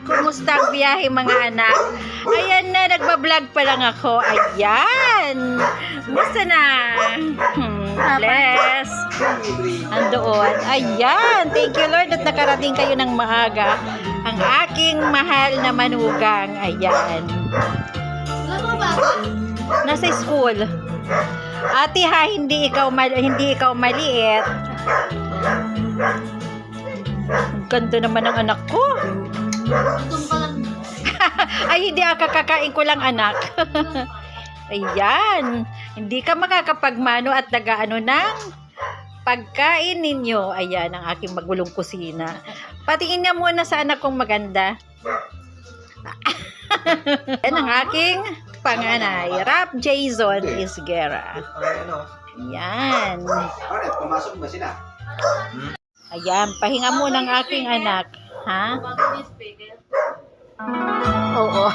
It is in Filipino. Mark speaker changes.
Speaker 1: Kumusta ang biyahe mga anak? Ayan na, nagbablog pa lang ako. Ayan. Kumusta na? Bless. Andoon. Ayan. Thank you Lord at nakarating kayo ng maaga. Ang aking mahal na manugang. Ayan. Nasa school. Ate ha, hindi ikaw maliit. Ang ganda naman ng anak ko. Ay, hindi kakain ko lang anak. Ayan. Hindi ka makakapagmano at nagaano ng pagkain ninyo. Ayan, ang aking magulong kusina. Patingin nga muna sa anak kong maganda. Ayan ang aking panganay. Rap Jason Isguera. Ayan.
Speaker 2: Pumasok ba sila?
Speaker 1: Ayan, pahinga mo ng aking anak. Ha? Oo.